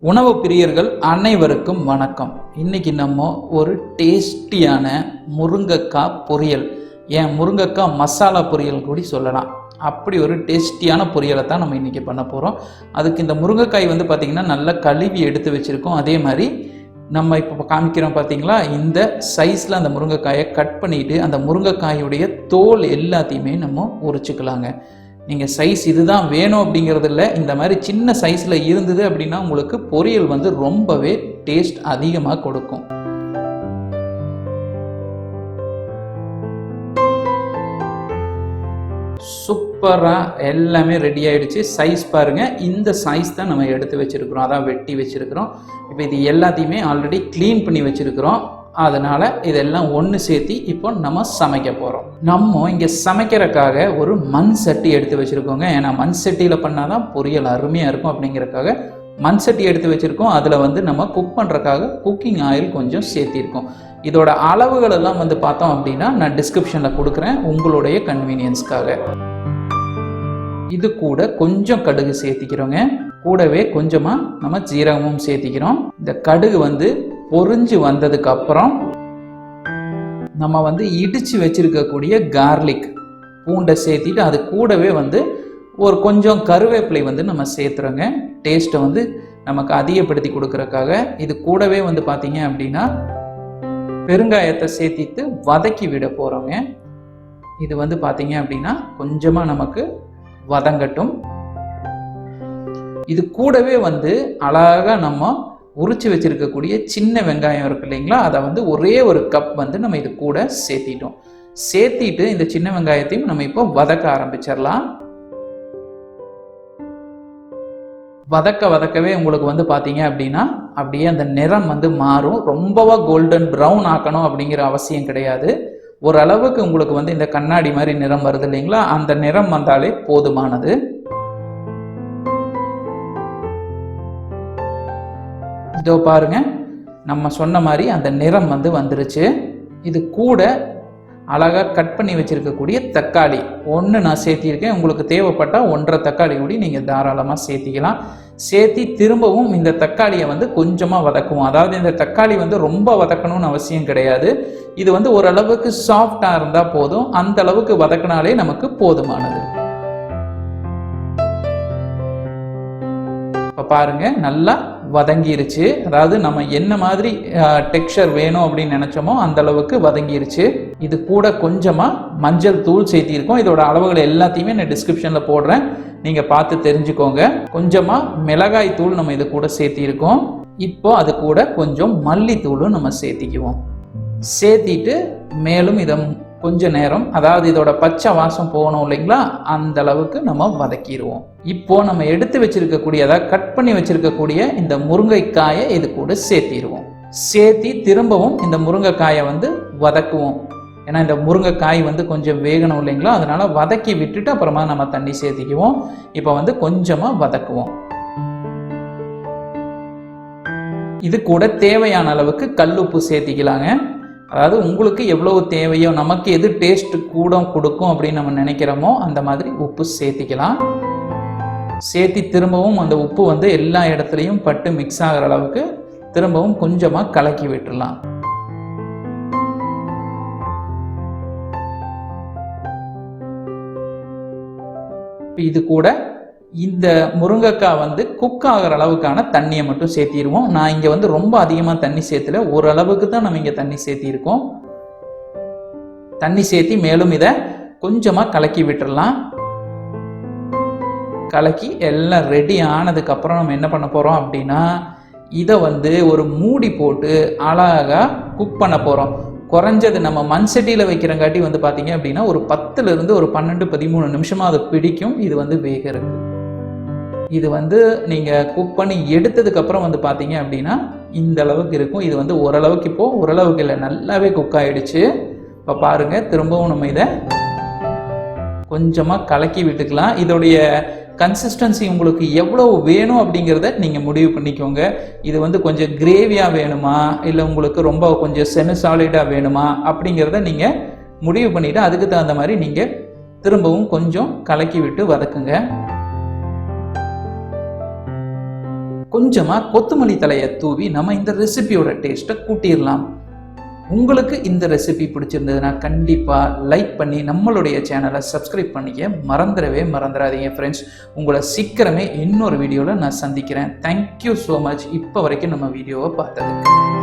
உணவு பிரியர்கள் அனைவருக்கும் வணக்கம். இன்னைக்கு நம்ம ஒரு டேஸ்டியான முருங்கைக்காய் பொரியல், ஏன் முருங்கைக்காய் மசாலா பொரியல் கூட சொல்லலாம். அப்படி ஒரு டேஸ்டியான பொரியலை தான் நம்ம இன்றைக்கி பண்ண போகிறோம். அதுக்கு இந்த முருங்கைக்காய் வந்து பார்த்திங்கன்னா நல்லா கழுவி எடுத்து வச்சுருக்கோம். அதே மாதிரி நம்ம இப்போ காமிக்கிறோம் பார்த்திங்களா, இந்த சைஸில் அந்த முருங்கைக்காயை கட் பண்ணிவிட்டு அந்த முருங்கைக்காயுடைய தோல் எல்லாத்தையுமே நம்ம உரிச்சுக்கலாங்க. நீங்கள் சைஸ் இதுதான் வேணும் அப்படிங்கிறது இல்லை, இந்த மாதிரி சின்ன சைஸில் இருந்தது அப்படின்னா உங்களுக்கு பொரியல் வந்து ரொம்பவே டேஸ்ட் அதிகமாக கொடுக்கும். சூப்பராக எல்லாமே ரெடி ஆகிடுச்சு. சைஸ் பாருங்கள், இந்த சைஸ் தான் நம்ம எடுத்து வச்சுருக்கிறோம், அதான் வெட்டி வச்சுருக்கிறோம். இப்போ இது எல்லாத்தையுமே ஆல்ரெடி க்ளீன் பண்ணி வச்சுருக்கிறோம். அதனால் இதெல்லாம் ஒன்று சேர்த்தி இப்போ நம்ம சமைக்க போகிறோம். நம்ம இங்கே சமைக்கிறதுக்காக ஒரு மண் சட்டி எடுத்து வச்சுருக்கோங்க. ஏன்னா மண் சட்டியில் பண்ணால் தான் பொரியல் அருமையாக இருக்கும் அப்படிங்கிறதுக்காக மண் சட்டி எடுத்து வச்சுருக்கோம். அதில் வந்து நம்ம குக் பண்ணுறதுக்காக குக்கிங் ஆயில் கொஞ்சம் சேர்த்திருக்கோம். இதோட அளவுகள் எல்லாம் வந்து பார்த்தோம் அப்படின்னா நான் டிஸ்கிரிப்ஷனில் கொடுக்குறேன் உங்களுடைய கன்வீனியன்ஸ்க்காக. இது கூட கொஞ்சம் கடுகு சேர்த்திக்கிறோங்க. கூடவே கொஞ்சமாக நம்ம ஜீரகமும் சேர்த்திக்கிறோம். இந்த கடுகு வந்து பொரிஞ்சு வந்ததுக்கு அப்புறம் நம்ம வந்து இடிச்சு வச்சிருக்கக்கூடிய கார்லிக் பூண்டை சேர்த்திட்டு அது கூடவே வந்து ஒரு கொஞ்சம் கருவேப்பிலை வந்து நம்ம சேர்த்துறோங்க. டேஸ்ட்டை வந்து நமக்கு அதிகப்படுத்தி கொடுக்கறதுக்காக. இது கூடவே வந்து பார்த்தீங்க அப்படின்னா பெருங்காயத்தை சேர்த்திட்டு வதக்கி விட போகிறோங்க. இது வந்து பார்த்தீங்க அப்படின்னா கொஞ்சமாக நமக்கு வதங்கட்டும். இது கூடவே வந்து அழகாக நம்ம உரிச்சு வச்சிருக்கக்கூடிய சின்ன வெங்காயம் இருக்கு இல்லைங்களா, அதை வந்து ஒரே ஒரு கப் வந்து நம்ம இது கூட சேர்த்திட்டோம். சேர்த்திட்டு இந்த சின்ன வெங்காயத்தையும் நம்ம இப்போ வதக்க ஆரம்பிச்சிடலாம். வதக்கவே உங்களுக்கு வந்து பார்த்தீங்க அப்படின்னா அப்படியே அந்த நிறம் வந்து மாறும். ரொம்பவா கோல்டன் ப்ரௌன் ஆக்கணும் அப்படிங்கிற அவசியம் கிடையாது. ஓரளவுக்கு உங்களுக்கு வந்து இந்த கண்ணாடி மாதிரி நிறம் வருது இல்லைங்களா, அந்த நிறம் வந்தாலே போதுமானது. இதோ பாருங்க, நம்ம சொன்ன மாதிரி அந்த நிறம் வந்து வந்துருச்சு. இது கூட அழகாக கட் பண்ணி வச்சிருக்கக்கூடிய தக்காளி ஒன்று நான் சேர்த்திருக்கேன். உங்களுக்கு தேவைப்பட்டால் 1.5 தக்காளி கூட நீங்கள் தாராளமாக சேர்த்திக்கலாம். சேர்த்தி திரும்பவும் இந்த தக்காளியை வந்து கொஞ்சமாக வதக்குவோம். அதாவது இந்த தக்காளி வந்து ரொம்ப வதக்கணும்னு அவசியம் கிடையாது. இது வந்து ஓரளவுக்கு சாஃப்டாக இருந்தால் போதும். அந்த அளவுக்கு வதக்கினாலே நமக்கு போதுமானது. இப்போ பாருங்க, நல்லா வதங்கிருச்சு. அதாவது நம்ம என்ன மாதிரி டெக்ஸ்சர் வேணும் அப்படின்னு நினைச்சோமோ அந்த அளவுக்கு வதங்கிருச்சு. இது கூட கொஞ்சமா மஞ்சள் தூள் சேர்த்திருக்கோம். இதோட அளவுகள் எல்லாத்தையுமே நான் டிஸ்கிரிப்ஷன்ல போடுறேன், நீங்க பார்த்து தெரிஞ்சுக்கோங்க. கொஞ்சமா மிளகாய் தூள் நம்ம இது கூட சேர்த்திருக்கோம். இப்போ அது கூட கொஞ்சம் மல்லித்தூளும் நம்ம சேர்த்திக்குவோம். சேர்த்திட்டு மேலும் இதை கொஞ்ச நேரம், அதாவது இதோட பச்சை வாசம் போகணும் இல்லைங்களா, அந்த அளவுக்கு நம்ம வதக்கிடுவோம். இப்போ நம்ம எடுத்து வச்சிருக்கக்கூடிய, அதாவது கட் பண்ணி வச்சிருக்கக்கூடிய இந்த முருங்கைக்காயை இது கூட சேர்த்திடுவோம். சேர்த்தி திரும்பவும் இந்த முருங்கைக்காயை வந்து வதக்குவோம். ஏன்னா இந்த முருங்கைக்காய் வந்து கொஞ்சம் வேகணும் இல்லைங்களா, அதனால வதக்கி விட்டுட்டு அப்புறமா நம்ம தண்ணி சேர்த்திக்குவோம். இப்போ வந்து கொஞ்சமா வதக்குவோம். இது கூட தேவையான அளவுக்கு கல்லுப்பு சேர்த்திக்கலாங்க. அதாவது உங்களுக்கு எவ்வளவு தேவையோ, நமக்கு எது டேஸ்ட் கூட கொடுக்கும் அப்படின்னு நம்ம நினைக்கிறோமோ அந்த மாதிரி உப்பு சேர்த்திக்கலாம். சேர்த்தி திரும்பவும் அந்த உப்பு வந்து எல்லா இடத்துலையும் பட்டு மிக்ஸ் ஆகிற அளவுக்கு திரும்பவும் கொஞ்சமாக கலக்கி விட்டுடலாம். இது கூட இந்த முருங்கைக்காய் வந்து குக் ஆகிற அளவுக்கான தண்ணியை மட்டும் சேர்த்திடுவோம். நான் இங்கே வந்து ரொம்ப அதிகமாக தண்ணி சேர்த்துல, ஓரளவுக்கு தான் நம்ம இங்கே தண்ணி சேர்த்திருக்கோம். தண்ணி சேர்த்தி மேலும் இதை கொஞ்சமாக கலக்கி விட்டுடலாம். கலக்கி எல்லாம் ரெடி ஆனதுக்கு அப்புறம் நம்ம என்ன பண்ண போகிறோம் அப்படின்னா இதை வந்து ஒரு மூடி போட்டு அழகாக குக் பண்ண போகிறோம். குறைஞ்சது நம்ம மண் சட்டியில் வைக்கிறங்காட்டி வந்து பார்த்தீங்க அப்படின்னா ஒரு 10லிருந்து ஒரு 12-13 நிமிஷமாக அது பிடிக்கும். இது வந்து வேகிறது. இது வந்து நீங்கள் குக் பண்ணி எடுத்ததுக்கப்புறம் வந்து பார்த்தீங்க அப்படின்னா இந்த அளவுக்கு இருக்கும். இது வந்து ஓரளவுக்கு, இப்போது ஓரளவுக்கு இல்லை, நல்லாவே குக் ஆகிடுச்சு. இப்போ பாருங்கள், திரும்பவும் நம்ம இதை கொஞ்சமாக கலக்கி விட்டுக்கலாம். இதோடைய கன்சிஸ்டன்சி உங்களுக்கு எவ்வளவு வேணும் அப்படிங்கிறத நீங்கள் முடிவு பண்ணிக்கோங்க. இது வந்து கொஞ்சம் கிரேவியாக வேணுமா, இல்லை உங்களுக்கு ரொம்ப கொஞ்சம் செமி சாலிடாக வேணுமா அப்படிங்கிறத நீங்கள் முடிவு பண்ணிவிட்டு அதுக்கு தகுந்த மாதிரி நீங்கள் திரும்பவும் கொஞ்சம் கலக்கி விட்டு வதக்குங்க. கொஞ்சமாக கொத்தமல்லி தலையை தூவி நம்ம இந்த ரெசிபியோட டேஸ்ட்டை கூட்டிடலாம். உங்களுக்கு இந்த ரெசிபி பிடிச்சிருந்ததுன்னா கண்டிப்பாக லைக் பண்ணி நம்மளுடைய சேனலை சப்ஸ்கிரைப் பண்ணிக்க மறந்துடாதீங்க ஃப்ரெண்ட்ஸ். உங்களை சீக்கிரமே இன்னொரு வீடியோவில் நான் சந்திக்கிறேன். தேங்க்யூ ஸோ மச் இப்போ வரைக்கும் நம்ம வீடியோவை பார்த்ததுக்கு.